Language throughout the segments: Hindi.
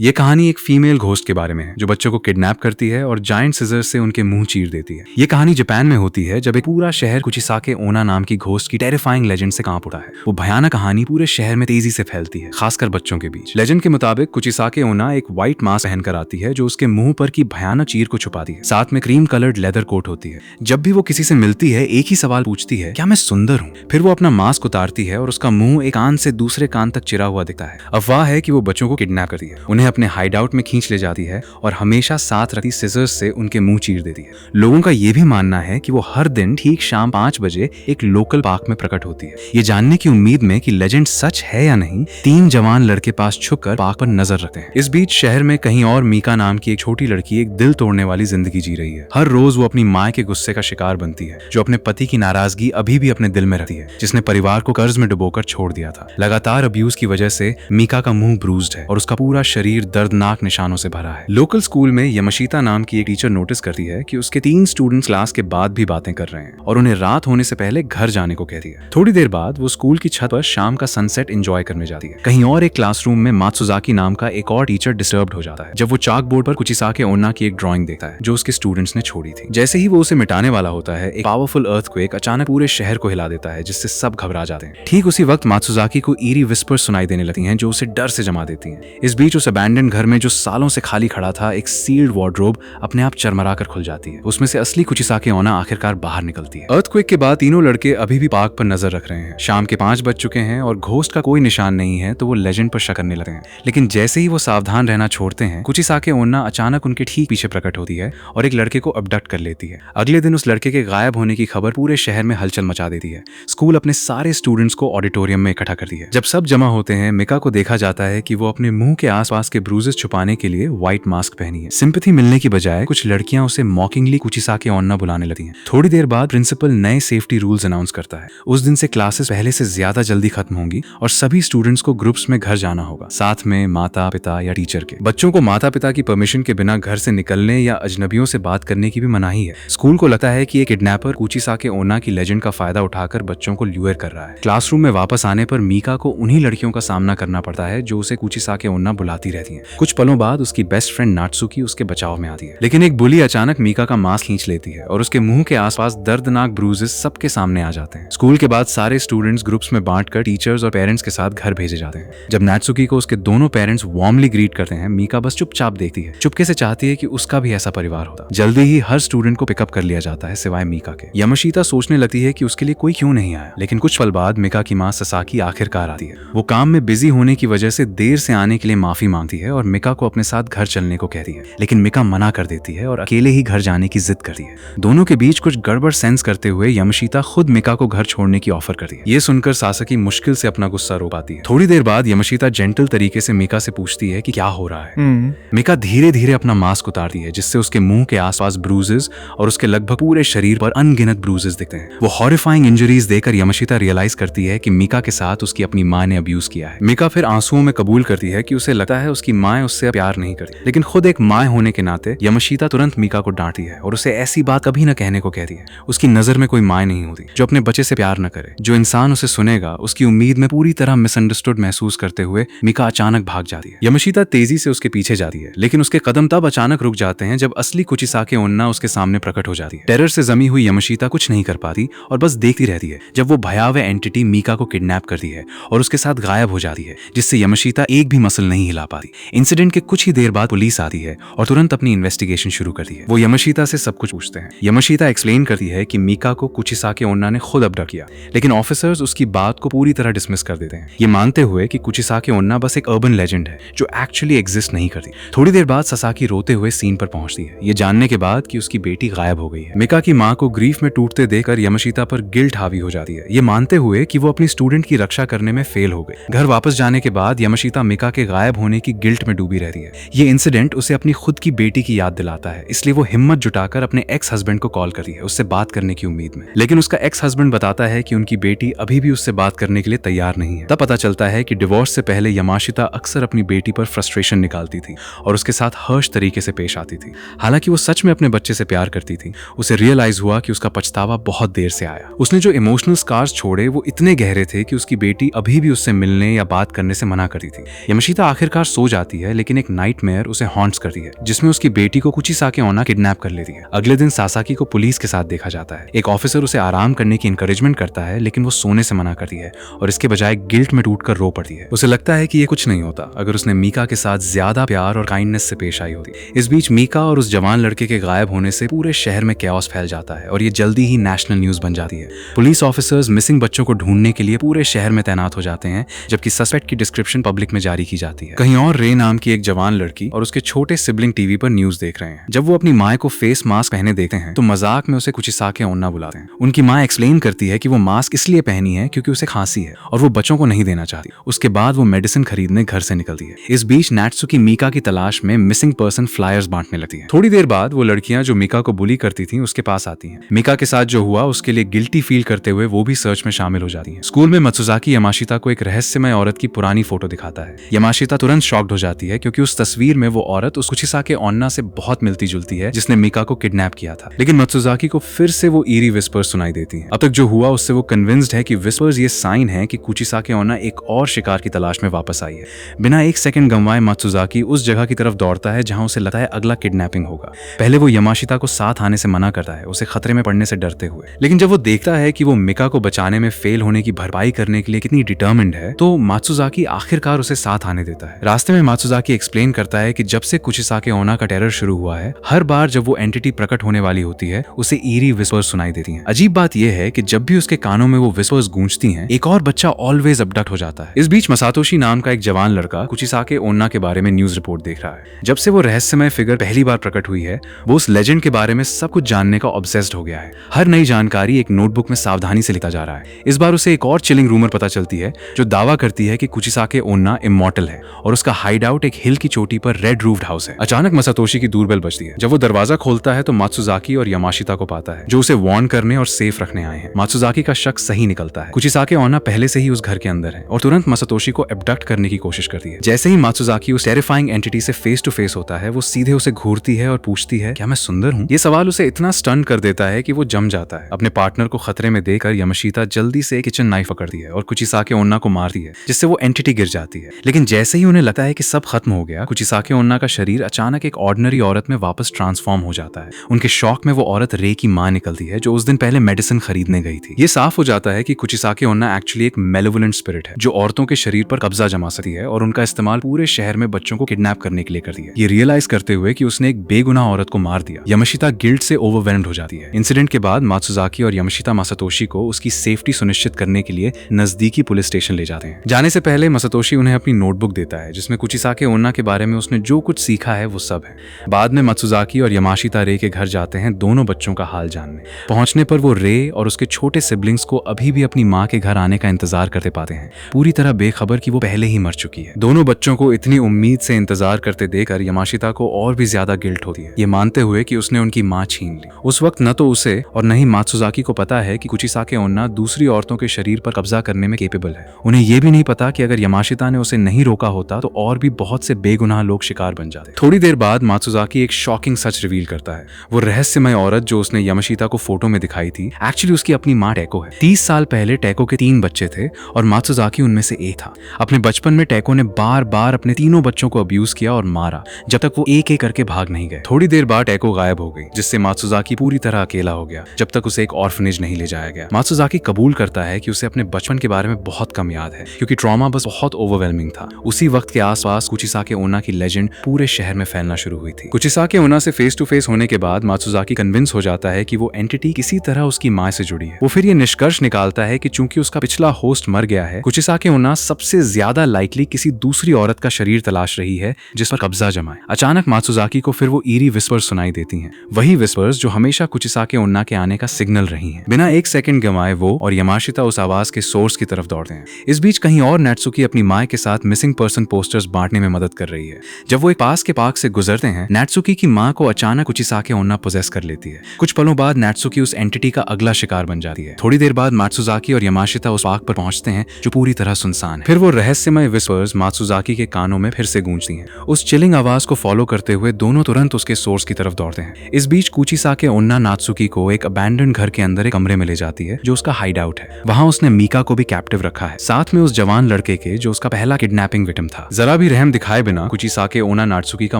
ये कहानी एक फीमेल घोस्ट के बारे में है जो बच्चों को किडनैप करती है और जायंट सिजर से उनके मुंह चीर देती है। ये कहानी जापान में होती है जब एक पूरा शहर कुचिसाके ओना नाम की घोस्ट की टेरिफाइंग लेजेंड से कांप उठा है। वो भयानक कहानी पूरे शहर में तेजी से फैलती है, खासकर बच्चों के बीच। लेजेंड के मुताबिक कुचिसाके ओना एक व्हाइट मास्क पहनकर आती है जो उसके मुंह पर की भयानक चीर को छुपाती है। साथ में क्रीम कलर्ड लेदर कोट होती है। जब भी वो किसी से मिलती है एक ही सवाल पूछती है, क्या मैं सुंदर हूँ? फिर वो अपना मास्क उतारती है और उसका मुंह एक कान से दूसरे कान तक चिरा हुआ दिखता है। अफवाह है कि वो बच्चों को किडनैप करती है, उन्हें अपने हाइड आउट में खींच ले जाती है और हमेशा साथ रखी सिजर्स से उनके मुंह चीर देती है। लोगों का ये भी मानना है कि वो हर दिन ठीक शाम 5 बजे एक लोकल पार्क में प्रकट होती है। ये जानने की उम्मीद में कि लेजेंड सच है या नहीं, 3 जवान लड़के पास छुपकर पार्क पर नजर रखते हैं। इस बीच शहर में कहीं और मीका नाम की एक छोटी लड़की एक दिल तोड़ने वाली जिंदगी जी रही है। हर रोज वो अपनी माँ के गुस्से का शिकार बनती है, जो अपने पति की नाराजगी अभी भी अपने दिल में रखती है, जिसने परिवार को कर्ज में डुबोकर छोड़ दिया था। लगातार अब्यूज की वजह से मीका का मुंह ब्रूज्ड है और उसका पूरा शरीर दर्दनाक निशानों से भरा है। लोकल स्कूल में यमशिता नाम की एक टीचर नोटिस करती है कि उसके 3 स्टूडेंट्स क्लास के बाद भी बातें कर रहे हैं और उन्हें रात होने से पहले घर जाने को कहती है। थोड़ी देर बाद वो स्कूल की छत पर शाम का सनसेट एंजॉय करने जाती है। कहीं और एक क्लासरूम में मात्सुजाकी नाम का एक और टीचर डिस्टर्ब्ड हो जाता है जब वो चाक बोर्ड पर कुचिसाके ओना की एक ड्राइंग देखता है जो उसके स्टूडेंट्स ने छोड़ी थी। जैसे ही वो उसे मिटाने वाला होता है, एक पावरफुल अर्थक्वेक अचानक पूरे शहर को हिला देता है, जिससे सब घबरा जाते हैं। ठीक उसी वक्त मात्सुजाकी को ईरी विस्पर्स सुनाई देने लगती हैं जो उसे डर से जमा देती हैं। इस बीच उस अबैंडन घर में जो सालों से खाली खड़ा था, एक सील्ड वार्डरोब अपने आप चरमरा कर खुल जाती है। उसमें से असली कुचिसाके ओना आखिरकार बाहर निकलती है। अर्थक्वेक के बाद तीनों लड़के अभी भी पार्क पर नजर रख रहे हैं। शाम के 5 बज चुके हैं और घोस्ट का कोई निशान नहीं है, तो वो लेजेंड पर शक करने लगते हैं। लेकिन जैसे ही वो सावधान रहना छोड़ते हैं, कुचिसाके ओना अचानक उनके ठीक पीछे प्रकट होती है और एक लड़के को अबडक्ट कर लेती है। अगले दिन उस लड़के के गायब होने की खबर पूरे शहर में हलचल मचा देती है। स्कूल अपने सारे स्टूडेंट्स को ऑडिटोरियम में इकट्ठा करती है। जब सब जमा होते हैं, मिका को देखा जाता है कि वो अपने मुंह के आसपास के ब्रूजेस छुपाने के लिए व्हाइट मास्क पहनी है। सिंपैथी मिलने की बजाय कुछ लड़कियां उसे मॉकिंगली कुचिसाके ओना बुलाने लगती हैं। थोड़ी देर बाद प्रिंसिपल नए सेफ्टी रूल्स अनाउंस करता है। उस दिन से क्लासेस पहले से ज्यादा जल्दी खत्म होंगी और सभी स्टूडेंट्स को ग्रुप्स में घर जाना होगा, साथ में माता पिता या टीचर के। बच्चों को माता पिता की परमिशन के बिना घर से निकलने या अजनबियों से बात करने की भी मनाही है। स्कूल को लगता है कि एक किडनैपर कुचिसाके ओना की लेजेंड का फायदा उठाकर बच्चों को ल्यूर कर रहा है। क्लासरूम में वापस आने पर मीका को उन्हीं लड़कियों का सामना करना पड़ता है जो उसे कुचिसाके ओना बुलाती रहती हैं। कुछ पलों बाद उसकी बेस्ट फ्रेंड नात्सुकी उसके बचाव में आती है, लेकिन एक बुली अचानक मीका का मास्क खींच लेती है और उसके मुंह के आसपास दर्दनाक ब्रूजेस सबके सामने आ जाते हैं। स्कूल के बाद सारे स्टूडेंट्स ग्रुप्स में बांटकर टीचर्स और पेरेंट्स के साथ घर भेजे जाते हैं। जब नात्सुकी को उसके दोनों पेरेंट्स वार्मली ग्रीट करते हैं, मीका बस चुपचाप देखती है, चुपके से चाहती है कि उसका भी ऐसा परिवार होता। जल्दी ही हर स्टूडेंट को पिकअप कर लिया जाता है सिवाय मीका के। यमशिता सोचने लगती है कि उसके लिए कोई क्यों नहीं आया, लेकिन कुछ पल बाद मिका की माँ ससाकी आखिरकार आती है। वो काम में बिजी होने की वजह से देर से आने के लिए माफी मांगती है और मिका को अपने साथ घर चलने को कहती है, लेकिन मिका मना कर देती है और अकेले ही घर जाने की जिद करती है। दोनों के बीच कुछ गड़बड़ सेंस करते हुए यमशिता खुद मिका को घर छोड़ने की ऑफर करती है। ये सुनकर सासकी मुश्किल से अपना गुस्सा रोक पाती है। थोड़ी देर बाद यमशिता जेंटल तरीके से मिका से पूछती है कि क्या हो रहा है। मिका धीरे धीरे अपना मास्क उतारती है, जिससे उसके मुंह के आसपास ब्रूजेस और उसके लगभग पूरे शरीर पर अनगिनत ब्रूजेस दिखते हैं। वो हॉरिफाइंग इंजरीज देकर यमशिता रियलाइज करती है कि मिका के साथ उसकी अपनी माँ ने अब्यूज किया है। मिका फिर आंसुओं में कबूल करती है कि उसे लगता है उसकी माँ उससे प्यार नहीं करती, लेकिन खुद एक माँ होने के नाते यमशिता तुरंत मिका को डांटती है और उसे ऐसी बात कभी न कहने को कहती है। उसकी नजर में कोई माँ नहीं होती जो अपने बच्चे से प्यार न करे। जो इंसान उसे सुनेगा, उसकी उम्मीद में पूरी तरह मिसअंडरस्टूड महसूस करते हुए मिका अचानक भाग जाती है। यमशिता तेजी से उसके पीछे जाती है, लेकिन उसके कदम तब अचानक रुक जाते हैं जब असली कुचिसाके ओना उसके सामने प्रकट हो जाती है। टेरर से जमी हुई यमशिता कुछ नहीं कर पाती और बस देखती रहती है जब वो भयावह एंटिटी मिका को किडनैप करती है और उसके साथ गायब हो जाती है, जिससे यमशिता एक भी मसल नहीं हिला पाती। इंसिडेंट के कुछ ही देर बाद पुलिस आती है और तुरंत अपनी इन्वेस्टिगेशन शुरू करती है। वो यमशिता से सब कुछ पूछते हैं। यमशिता एक्सप्लेन करती है कि मिका को कुचिसाके ओना ने खुद अबडक्ट किया, लेकिन ऑफिसर्स उसकी बात को पूरी तरह डिसमिस कर देते हैं, ये मानते हुए कि कुचिसाके ओना बस एक अर्बन लेजेंड है जो एक्चुअली एग्जिस्ट नहीं करती। थोड़ी देर बाद ससाकी रोते हुए सीन पर पहुंचती है, ये जानने के बाद कि उसकी बेटी गायब हो गई है। मिका की माँ को ग्रीफ में टूटते देखकर यमशिता पर गिल्ट हावी हो जाती है, ये मानते हुए कि वो अपनी स्टूडेंट की रक्षा करने में फेल हो गई। घर वापस जाने के बाद यमशिता मिका के गायब होने की गिल्ट में डूबी रहती है। ये इंसिडेंट उसे अपनी खुद की बेटी की याद दिलाता है, इसलिए वो हिम्मत जुटाकर अपने एक्स हस्बैंड को कॉल करती है उससे बात करने की उम्मीद में। लेकिन उसका एक्स हस्बैंड बताता है कि उनकी बेटी अभी भी उससे बात करने के लिए तैयार नहीं है। तब पता चलता है कि डिवोर्स से पहले यमाशिता अक्सर अपनी बेटी पर फ्रस्ट्रेशन निकालती थी और उसके साथ हर्ष तरीके से पेश आती थी। हालांकि वो सच में अपने बच्चे से प्यार करती थी, उसे रियलाइज हुआ कि उसका पछतावा बहुत देर से आया। उसने जो इमोशनल स्कार्स छोड़े वो इतने गहरे थे कि उसकी बेटी अभी भी उससे मिलने या बात करने से मना करती थी। यमशिता आखिरकार सोच जाती है, लेकिन एक नाइटमेयर उसे हॉन्ट्स करती है जिसमें उसकी बेटी को कुचिसाके ओना किडनैप कर लेती है। अगले दिन सासाकी को पुलिस के साथ देखा जाता है। एक ऑफिसर उसे आराम करने की इंकरेजमेंट करता है, लेकिन वो सोने से मना करती है और इसके बजाय गिल्ट में टूटकर रो पड़ती है। उसे लगता है कि ये कुछ नहीं होता अगर उसने मीका के साथ ज्यादा प्यार और काइंडनेस से पेश आई होती। इस बीच मीका और उस जवान लड़के के गायब होने से पूरे शहर में कैओस फैल जाता है और ये जल्दी ही नेशनल न्यूज बन जाती है। पुलिस ऑफिसर्स मिसिंग बच्चों को ढूंढने के लिए पूरे शहर में तैनात हो जाते हैं, जबकि सस्पेक्ट की डिस्क्रिप्शन पब्लिक में जारी की जाती है। कहीं और रे नाम की एक जवान लड़की और उसके छोटे सिबलिंग टीवी पर न्यूज देख रहे हैं। जब वो अपनी माँ को फेस मास्क पहने देखते हैं तो मजाक में उसे कुचिसाके ओना बुलाते हैं। उनकी माँ एक्सप्लेन करती है कि वो मास्क इसलिए पहनी है क्योंकि उसे खांसी है और वो बच्चों को नहीं देना चाहती। उसके बाद वो मेडिसिन खरीदने घर से निकलती है। इस बीच नात्सुकी मीका की तलाश में मिसिंग पर्सन फ्लायर्स बांटने लगती है। थोड़ी देर बाद वो लड़कियां जो मीका को बुली करती थी उसके पास आती हैं। मीका के साथ जो हुआ उसके लिए गिल्टी फील करते हुए वो भी सर्च में शामिल हो जाती है। स्कूल में मत्सुजाकी यामाशिता को एक रहस्यमय औरत की पुरानी फोटो दिखाता है। यामाशिता तुरंत शॉक्ड हो जाती है क्योंकि उस तस्वीर में वो औरत उस कुचिसाके ओन्ना से बहुत मिलती जुलती है जिसने मीका को किडनैप किया था। लेकिन मत्सुजाकी को फिर से वो ईरी विस्पर्स सुनाई देती हैं। अब तक जो हुआ उससे वो कन्विंस्ड है कि विस्पर्स ये साइन है कि कुचिसाके ओन्ना एक और शिकार की तलाश में वापस आई है। बिना एक सेकंड गंवाए मत्सुजाकी उस जगह की तरफ दौड़ता है जहां उसे लगता है अगला किडनैपिंग होगा। पहले वो यामाशिता को साथ आने से मना करता है, उसे खतरे में पड़ने से डरते हुए। लेकिन जब वो देखता है कि वो मीका को बचाने में फेल होने की भरपाई करने के लिए कितनी डिटर्मिन्ड है, तो मात्सुजाकी आखिरकार उसे साथ आने देता है। रास्ते में मात्सुजाकी एक्सप्लेन करता है कि जब से कुचिसाके ओना का टेरर शुरू हुआ है, हर बार जब वो एंटिटी प्रकट होने वाली होती है उसे ईरी विस्पर्स सुनाई देती हैं। अजीब बात यह है कि जब भी उसके कानों में वो विस्पर्स गूंजती हैं, एक और बच्चा ऑलवेज अबडक्ट हो जाता है। इस बीच मसातोशी नाम का एक जवान लड़का कुचिसाके ओना के बारे में न्यूज रिपोर्ट देख रहा है। जब से वो रहस्यमय फिगर पहली बार प्रकट हुई है, वो उस लेजेंड के बारे में सब कुछ जानने का ऑब्सेस्ड हो गया है। हर नई जानकारी एक नोटबुक में सावधानी से लिखा जा रहा है। इस बार उसे एक और चिलिंग रूमर पता चलती है जो दावा करती है कि कुचिसाके ओना इमॉर्टल है और उसका हाइड आउट एक हिल की चोटी पर रेड रूफ्ड हाउस है। अचानक मसातोशी की दूरबेल बजती है। जब वो दरवाजा खोलता है तो मात्सुजाकी और यामाशिता को पाता है जो उसे वार्न करने और सेफ रखने आए हैं। मात्सुजाकी का शक सही निकलता है। कुचिसाके ओना पहले से ही उस घर के अंदर है और तुरंत मसातोशी को एब्डक्ट करने की कोशिश करती है। जैसे ही मात्सुजाकी उस टेरिफाइंग एंटिटी से फेस टू फेस होता है, वो सीधे उसे घूरती है और पूछती है, क्या मैं सुंदर हूँ? ये सवाल उसे इतना स्टन कर देता है कि वो जम जाता है। अपने पार्टनर को खतरे में देखकर यामाशिता जल्दी से किचन नाइफ पकड़ती है और कुचिसाके ओना को मारती है, जिससे वो एंटिटी गिर जाती है। लेकिन जैसे ही उन्हें लगता है कि सब खत्म हो गया, कुचिसाके ओना का शरीर अचानक एक ऑर्डिनरी औरत में वापस ट्रांसफॉर्म हो जाता है। उनके शौक में वो औरत रे की मां निकलती है जो उस दिन पहले मेडिसिन खरीदने गई थी। ये साफ हो जाता है कि कुचिसाके ओना एक्चुअली एक मेलेवोलेंट स्पिरिट है जो औरतों के शरीर पर कब्जा जमा सकती है और उनका इस्तेमाल पूरे शहर में बच्चों को किडनैप करने के लिए करती है। ये रियलाइज करते हुए कि उसने एक बेगुनाह औरत को मार दिया, यामाशिता गिल्ट से ओवरवेल्म्ड हो जाती है। इंसिडेंट के बाद मात्सुजाकी और यामाशिता मासातोशी को उसकी सेफ्टी सुनिश्चित करने के लिए नजदीकी पुलिस स्टेशन ले जाते हैं। जाने से पहले मासातोशी उन्हें अपनी नोटबुक देता है जिसमें कुचिसाके ओना के बारे में उसने जो कुछ सीखा है वो सब है। बाद में मात्सुजाकी और यामाशिता रे के घर जाते हैं दोनों बच्चों का हाल जानने। पहुंचने पर वो रे और उसके छोटे सिबलिंग्स को अभी भी अपनी माँ के घर आने का इंतजार करते पाते हैं, पूरी तरह बेखबर कि वो पहले ही मर चुकी है। दोनों बच्चों को इतनी उम्मीद से इंतजार करते देखकर यामाशिता को और भी ज्यादा गिल्ट होती है, ये मानते हुए कि उसने उनकी माँ छीन ली। उस वक्त न तो उसे और न ही मात्सुजाकी को पता है कि कुचिसाके ओना दूसरी औरतों के शरीर पर कब्जा करने में केपेबल है। उन्हें यह भी नहीं पता कि अगर यामाशिता ने उसे नहीं रोका होता तो और भी बहुत से बेगुनाह लोग शिकार बन जाते। थोड़ी देर बाद मात्सुजाकी एक शॉकिंग सच रिवील करता है। वो रहस्यमय औरत जो उसने यामाशिता को फोटो में दिखाई थी एक्चुअली उसकी अपनी माँ टैको है। 30 साल पहले टैको के 3 बच्चे थे और मात्सुजाकी उनमें से एक था। अपने बचपन में टैको ने बार बार अपने तीनों बच्चों को अब्यूज किया और मारा जब तक वो एक एक करके भाग नहीं गए। थोड़ी देर बाद टैको गायब हो गई, जिससे मात्सुजाकी पूरी तरह अकेला हो गया जब तक उसे एक ऑर्फनेज नहीं ले जाया गया। मात्सुजाकी कबूल करता है कि उसे अपने बचपन के बारे में बहुत कम याद है क्योंकि ट्रॉमा बस बहुत ओवरवेलमिंग था। उसी वक्त के आसपास कुचिसाके ओना की लेजेंड पूरे शहर में फैलना शुरू हुई थी। कुचिसाके ओना से फेस टू फेस होने के बाद मात्सुजाकी कन्विंस हो जाता है कि वो एंटिटी किसी तरह उसकी माँ से जुड़ी है। वो फिर ये निष्कर्ष निकालता है कि चूंकि उसका पिछला होस्ट मर गया है, कुचिसाके ओना सबसे ज्यादा लाइकली किसी दूसरी औरत का शरीर तलाश रही है जिस पर कब्जा जमाए। अचानक मात्सुजाकी को फिर वो ईरी विस्पर्स सुनाई देती हैं, वही विस्पर्स जो हमेशा कुचिसाके ओना के आने का सिग्नल रही हैं। बिना एक सेकंड गंवाए वो और यामाशिता उस आवाज के सोर्स की तरफ दौड़ते हैं। इस बीच कहीं और नात्सुकी अपनी माँ के साथ मिसिंग पर्सन पोस्टर्स बांटने में मदद कर रही है। जब वो एक पास के पार्क से गुजरते हैं, नात्सुकी की माँ को अचानक कुचिसाके ओना पोजेस कर लेती है। कुछ पलों बाद नात्सुकी उस एंटिटी का अगला शिकार बन जाती है। थोड़ी देर बाद मात्सुजाकी और यामाशिता उस पार्क पर पहुंचते हैं जो पूरी तरह सुनसान है। फिर वो रहस्यमय विस्पर्स मात्सुजाकी के कानों में फिर से गूंजती हैं। उस चिलिंग आवाज को फॉलो करते हुए दोनों तुरंत उसके सोर्स की तरफ दौड़ते हैं। इस बीच कुचिसाके ओना नात्सुकी को एक अबैंडन घर के अंदर एक कमरे में ले जाती है जो उसका हाइड आउट है। वहां उसने मीका को भी कैप्टिव रखा है, साथ में उस जवान लड़के के जो उसका पहला किडनैपिंग विक्टिम था। जरा जरा भी रहम दिखाए बिना कुचिसाके ओना नात्सुकी का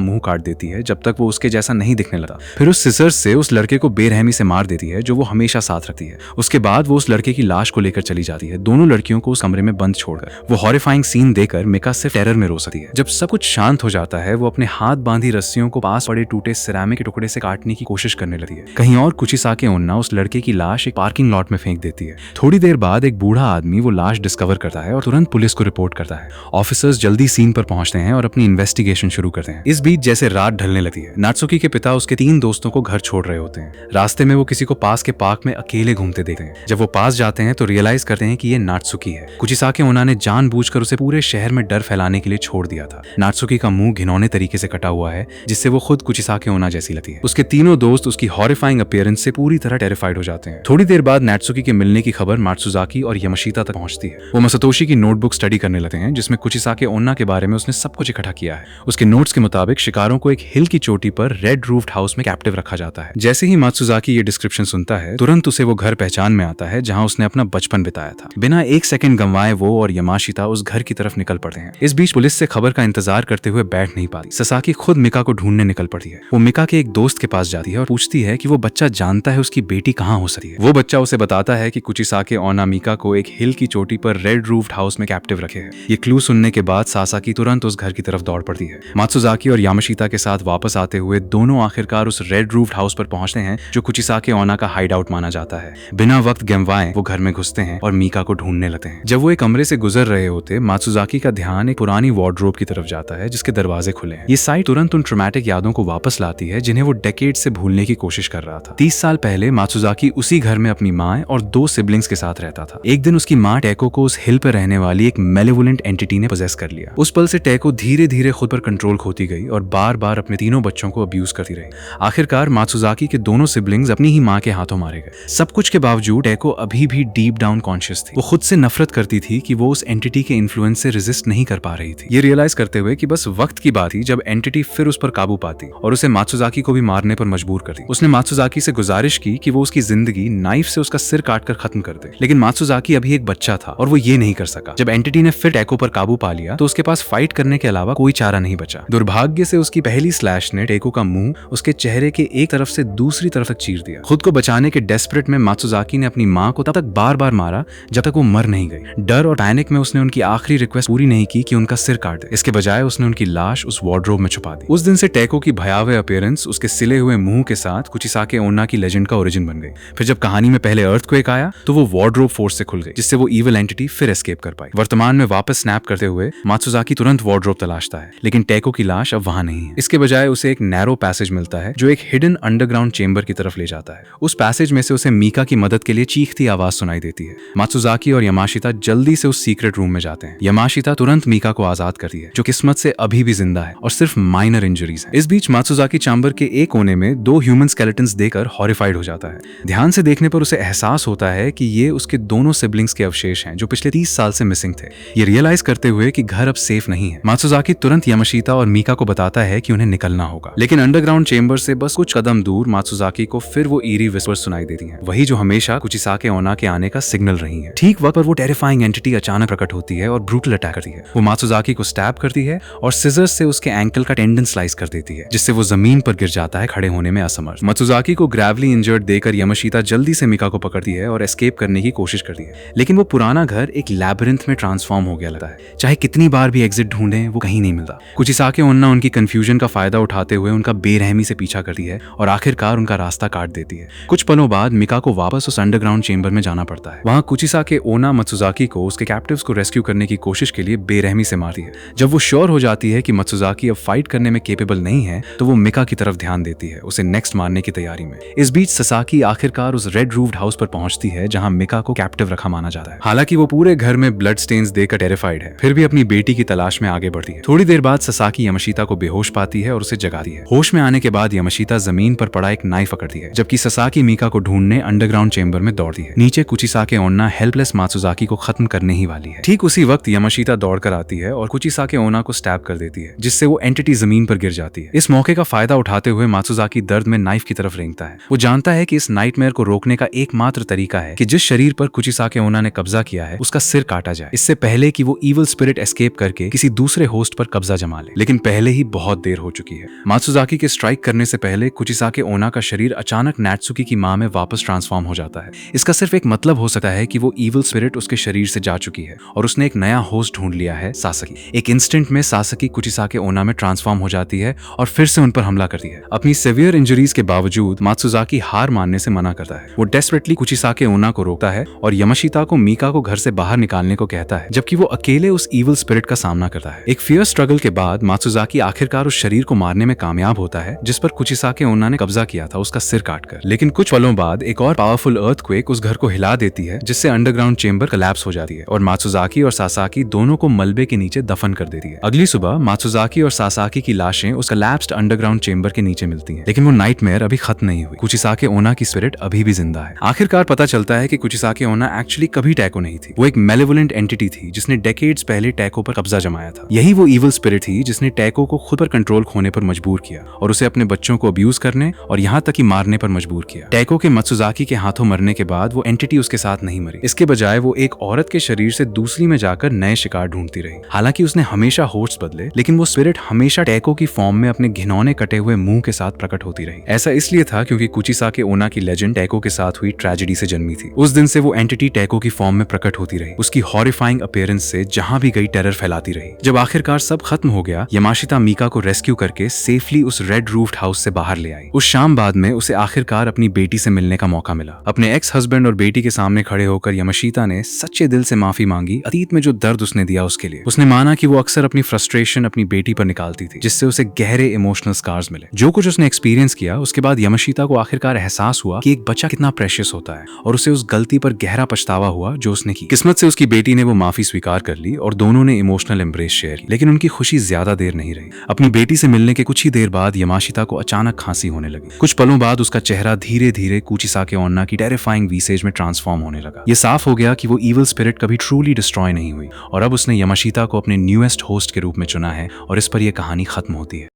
मुंह काट देती है जब तक वो उसके जैसा नहीं दिखने लगा। फिर उस सिजर्स से उस लड़के को बेरहमी से मार देती है जो वो हमेशा साथ रखती है। उसके बाद वो उस लड़के की लाश को लेकर चली जाती है, दोनों लड़कियों को उस कमरे में बंद छोड़कर। वो हॉरिफाइंग सीन देखकर मिका सिर्फ टेरर में रो सकती है। जब सब कुछ शांत हो जाता है, वो अपने हाथ बांधी रस्सियों को पास पड़े टूटे सिरामिक के टुकड़े से काटने की कोशिश करने लगती है। कहीं और कुचिसाके ओना उस लड़के की लाश एक पार्किंग लॉट में फेंक देती है। थोड़ी देर बाद एक बूढ़ा आदमी वो लाश डिस्कवर करता है और तुरंत पुलिस को रिपोर्ट करता है। ऑफिसर्स जल्दी सीन पर पहुंचते हैं और अपनी इन्वेस्टिगेशन शुरू करते हैं। इस बीच जैसे रात ढलने लगती है, नात्सुकी के पिता उसके 3 दोस्तों को घर छोड़ रहे होते हैं। रास्ते में वो किसी को पास के पार्क में अकेले घूमते देखते हैं। जब वो पास जाते हैं तो रियलाइज करते हैं कि ये नात्सुकी है। कुचिसाके ओना ने जानबूझकर उसे पूरे शहर में डर फैलाने के लिए छोड़ दिया था। नात्सुकी का मुंह घिनौने तरीके से कटा हुआ है जिससे वो खुद कुचिसाके ओना जैसी लगती है। उसके तीनों दोस्त उसकी हॉरिफाइंग अपीयरेंस से पूरी तरह टेरिफाइड हो जाते हैं। थोड़ी देर बाद नात्सुकी के मिलने की खबर मात्सुजाकी और यमशिता तक पहुंचती है। वो मासातोशी की नोटबुक स्टडी करने लगते हैं जिसमें कुचिसाके ओना के बारे में उसने सब कुछ इकट्ठा किया है। उसके नोट्स के मुताबिक शिकारों को एक हिल की चोटी पर रेड रूफ्ड हाउस में कैप्टिव रखा जाता है। जैसे ही मात्सुजाकी ये डिस्क्रिप्शन सुनता है, तुरंत उसे वो घर पहचान में आता है जहां उसने अपना बचपन बिताया था। बिना एक सेकंड गंवाए वो और यमाशिता उस घर की तरफ निकल पड़ते हैं। इस बीच पुलिस से खबर का इंतजार करते हुए बैठ नहीं पाती। ससाकी खुद मिका को ढूंढने निकल पड़ती है। वो मिका के एक दोस्त के पास जाती है और पूछती है कि वो बच्चा जानता है उसकी बेटी कहाँ हो सकती है। वो बच्चा उसे बताता है कि कुचिसाके ओना मिका को एक हिल की चोटी पर रेड रूफ्ड हाउस में कैप्टिव रखे है। ये क्लू सुनने के बाद सासाकी तुरंत उस घर की तरफ दौड़ पड़ती है। मात्सुजाकी और यामाशिता के साथ वापस आते हुए दोनों आखिरकार उस रेड रूफ्ड हाउस पर पहुंचते हैं जो कुचिसाके ओना का हाइड आउट माना जाता है। बिना वक्त गंवाए वो घर में घुसते हैं और मिका को ढूंढने लगते हैं। जब वो एक कमरे से गुजर रहे होते, मात्सुजाकी का ध्यान एक पुरानी वार्डरोब की तरफ जाता है जिसके दरवाजे खुले हैं। ये साइट तुरंत उन ट्रॉमेटिक यादों को वापस लाती है जिन्हें वो डेकेड से भूलने की कोशिश कर रहा था। 30 साल पहले मात्सुजाकी उसी घर में अपनी माँ और 2 सिबलिंग्स के साथ रहता था। एक दिन उसकी माँ टैको को उस हिल पर रहने वाली एक मेलेवोलेंट एंटिटी ने पोजेस कर लिया। उस पल से टैको धीरे धीरे खुद पर कंट्रोल खोती गई और बार बार अपने तीनों बच्चों को अब्यूज करती रही। आखिरकार मात्सुजाकी के दोनों सिबलिंग्स अपनी ही माँ के हाथों मारे गए। सब कुछ के बावजूद टैको अभी भी डीप डाउन कॉन्शियस थी। वो खुद से नफरत करती थी कि वो उस एंटिटी के इन्फ्लुएंस से रेजिस्ट नहीं कर पा रही थी। ये रियलाइज करते हुए कि बस वक्त की बात थी जब एंटिटी फिर उस पर काबू पाती और उसे मात्सुजाकी को भी मारने पर मजबूर करती। उसने मात्सुजाकी से गुजारिश की कि वो उसकी जिंदगी नाइफ से उसका सिर काटकर खत्म कर दे, लेकिन मात्सुजाकी अभी एक बच्चा था और वो ये नहीं कर सका। जब एंटिटी ने फिर टैको पर काबू पा लिया तो उसके पास फाइट करने के अलावा कोई चारा नहीं बचा। दुर्भाग्य से उसकी पहली स्लैश ने टैको का मुंह उसके चेहरे के एक तरफ से दूसरी तरफ तक चीर दिया। खुद को बचाने के डेस्परेट में मात्सुजाकी ने अपनी माँ को तब तक बार बार मारा जब तक वो मर नहीं गई। डर और पैनिक में उसने उनकी आखिरी रिक्वेस्ट पूरी नहीं की कि उनका सिर काट दे। इसके बजाय उसने उनकी लाश उस वार्डरोब में छुपा दी। उस दिन से टैको की भयावह अपीयरेंस उसके सिले हुए मुंह के साथ कुचिसाके ओना की लेजेंड का ओरिजिन बन गई। फिर जब कहानी में पहले अर्थक्वेक आया तो वो वार्डरोब फोर्स से खुल गई जिससे वो इविल एंटिटी फिर एस्केप कर पाई। वर्तमान में वापस स्नैप करते हुए मात्सुजाकी तुरंत वार्डरोब तलाशता है, लेकिन टैको की लाश अब वहां नहीं है। इसके बजाय उसे एक नैरो पैसेज मिलता है जो एक हिडन अंडरग्राउंड चेंबर की तरफ ले जाता है। उस पैसेज में से उसे मिका की मदद के लिए चीखती आवाज सुनाई देती है। मात्सुजाकी और यमाशिता जल्दी से उस सीक्रेट रूम में जाते हैं। यमाशिता तुरंत मिका को आजाद करती है जो किस्मत से अभी भी जिंदा है और सिर्फ माइनर इंजरीज हैं। इस बीच मात्सुजाकी चैम्बर के एक कोने में 2 ह्यूमन स्केलेटन्स देखकर हॉरिफाइड हो जाता है। ध्यान से देखने पर उसे एहसास होता है कि ये उसके दोनों सिबलिंग्स के अवशेष हैं जो पिछले 30 साल से मिसिंग थे। ये रियलाइज करते हुए कि घर अब सेफ नहीं है, मात्सुजाकी तुरंत यमाशिता और मिका को बताता है कि उन्हें निकलना होगा। लेकिन अंडरग्राउंड चेंबर से बस कुछ कदम दूर मात्सुजाकी को फिर वो ईरी विस्पर्स सुनाई देती हैं, वही जो हमेशा कुचिसाके ओना के आने का सिग्नल रही है। ठीक वक्त पर वो टेरिफाइंग एंटिटी अचानक प्रकट होती है और ब्रूटल अटैक करती है। वो मात्सुजाकी को स्टैब करती है और सिजर्स से उसके एंकल का टेंडन स्लाइस कर देती है जिससे वो जमीन पर गिर जाता है, खड़े होने में असमर्थ। मात्सुजाकी को ग्रेवली इंजर्ड देकर यमाशिता जल्दी से मिका को पकड़ती है और एस्केप करने की कोशिश करती है, लेकिन वो पुराना घर एक लैबिरिंथ में ट्रांसफॉर्म हो गया लगता है। चाहे कितनी बार भी एग्जिट ढूंढें वो कहीं नहीं मिलता। कुचिसाके ओना उनकी कंफ्यूजन का फायदा उठाते हुए उनका बेरहमी से पीछा करती है और आखिरकार उनका रास्ता काट देती है। कुछ पलों बाद मिका को वापस उस अंडरग्राउंड चेंबर में जाना पड़ता है। वहां कुचिसाके ओना मात्सुजाकी को उसके कैप्टिव्स को रेस्क्यू करने की कोशिश के लिए बेरहमी से मारती है। जब वो श्योर हो जाती है कि मात्सुजाकी अब फाइट करने में केपेबल नहीं है तो वो मिका की तरफ ध्यान देती है, उसे नेक्स्ट मारने की तैयारी में। इस बीच ससाकी आखिरकार उस रेड रूफ्ड हाउस पर पहुंचती है जहां मिका को कैप्टिव रखा माना जाता है। हालांकि वो पूरे घर में ब्लड स्टेन्स देखकर टेरिफाइड है, फिर भी अपनी बेटी की तलाश में आगे बढ़ती है। थोड़ी देर बाद ससाकी यमाशिता को बेहोश पाती है और उसे जगाती है। होश में आने के बाद यमाशिता जमीन पर पड़ा एक नाइफ पकड़ती है, जबकि ससाकी मिका को ढूंढने अंडरग्राउंड चेंबर में दौड़ती है। नीचे कुचिसाके ओना हेल्पलेस मात्सुजाकी को खत्म करने ही वाली है। ठीक उसी वक्त यमाशिता दौड़कर आती है और कुचिसाके ओना को स्टैब कर देती है, जिससे वो एंटिटी जमीन पर गिर जाती है। इस मौके का फायदा उठाते हुए मात्सुजाकी दर्द में नाइफ की तरफ रेंगता है। वो जानता है कि इस नाइटमेयर को रोकने का एकमात्र तरीका है कि जिस शरीर पर कुचिसाके ओना ने कब्जा किया है उसका सिर काटा जाए, इससे पहले कि वो इविल स्पिरिट एस्केप करके किसी दूसरे होस्ट पर कब्जा जमा ले, लेकिन पहले ही बहुत देर हो चुकी है। मात्सुजाकी के स्ट्राइक करने से पहले कुचिसाके ओना का शरीर अचानक नात्सुकी की मां में वापस ट्रांसफॉर्म हो जाता है। इसका सिर्फ एक मतलब हो सकता है कि वो इविल स्पिरिट उसके शरीर से जा चुकी है और उसने एक नया होस्ट ढूंढ लिया है, सासकी। एक इंस्टेंट में सासकी कुचिसाके ओना में ट्रांसफॉर्म हो जाती है और फिर से उन पर हमला करती है। अपनी सिवियर इंजरीज के बावजूद मात्सुजाकी हार मानने से मना करता है। वो डेस्परेटली कुचिसाके ओना को रोकता है और यमाशिता को मीका को घर से बाहर निकालने को कहता है, जबकि वो अकेले उस इविल स्पिरिट का सामना करता है। एक फियर स्ट्रगल के बाद मात्सुजाकी आखिरकार उस शरीर को मारने में कामयाब होता है जिस पर कुचिसाके ओना ने कब्जा किया था, उसका सिर काटकर। लेकिन कुछ पलों बाद एक और पावरफुल अर्थक्वेक उस घर को हिला देती है, जिससे अंडरग्राउंड चेंबर कोलैप्स हो जाती है और मात्सुजाकी और सासाकी दोनों को मलबे के नीचे दफन कर देती है। अगली सुबह मात्सुजाकी और सासाकी की लाशें उस कोलैप्स्ड अंडरग्राउंड चेंबर के नीचे मिलती हैं, लेकिन वो नाइटमेयर अभी खत्म नहीं हुई। कुचिसाके ओना की स्पिरिट अभी भी जिंदा है। आखिरकार पता चलता है कि कुचिसाके ओना एक्चुअली कभी टैको नहीं थी। वो एक मेलेवोलेंट एंटिटी थी जिसने डेकेड्स पहले टैको पर कब्जा जमाया था। यही वो इविल स्पिरिट थी जिसने टैको को खुद पर कंट्रोल खोने पर मजबूर किया और उसे अपने बच्चों को अब्यूज करने और यहाँ तक कि मारने पर मजबूर किया। टैको के मात्सुजाकी के हाथों मरने के बाद वो एंटिटी उसके साथ नहीं मरी। इसके बजाय वो एक औरत के शरीर से दूसरी में जाकर नए शिकार ढूंढती रही। हालांकि उसने हमेशा होस्ट बदले, लेकिन वो स्पिरिट हमेशा टैको की फॉर्म में अपने घिनौने कटे हुए मुंह के साथ प्रकट होती रही। ऐसा इसलिए था क्योंकि कुचिसाके ओना की लेजेंड टैको के साथ हुई ट्रेजेडी से जन्मी थी। उस दिन से वो एंटिटी टैको की फॉर्म में प्रकट होती रही, उसकी हॉरिफाइंग अपीयरेंस से जहां भी गई टेरर फैलाती रही। जब आखिरकार सब खत्म हो गया, यमाशिता मीका को रेस्क्यू करके सेफली उस रेड रूफ्ड हाउस से बाहर ले आई। उस शाम बाद में उसे आखिरकार अपनी बेटी से मिलने का मौका मिला। अपने एक्स हस्बैंड और बेटी के सामने खड़े होकर यमाशिता ने सच्चे दिल से माफी मांगी अतीत में जो दर्द उसने दिया उसके लिए। उसने माना कि वो अक्सर अपनी फ्रस्ट्रेशन अपनी बेटी पर निकालती थी, जिससे उसे गहरे इमोशनल स्कार्स मिले। जो कुछ उसने एक्सपीरियंस किया उसके बाद यमाशिता को आखिरकार एहसास हुआ कि एक बच्चा कितना प्रेशियस होता है और उसे उस गलती पर गहरा पछतावा हुआ जो उसने की। किस्मत से उसकी बेटी ने वो माफी स्वीकार कर ली और दोनों ने इमोशनल एम्ब्रेस शेयर की। लेकिन उनकी खुशी ज्यादा देर नहीं रही। अपनी बेटी से मिलने के कुछ ही देर बाद यमाशिता को अचानक खांसी होने लगी। कुछ पलों बाद उसका चेहरा धीरे धीरे कुचिसाके ओना की टेरिफाइंग विसेज में ट्रांसफॉर्म होने लगा। ये साफ हो गया कि वो इविल स्पिरिट कभी ट्रूली डिस्ट्रॉय नहीं हुई और अब उसने यमाशिता को अपने न्यूएस्ट होस्ट के रूप में चुना है और इस पर यह कहानी खत्म होती है।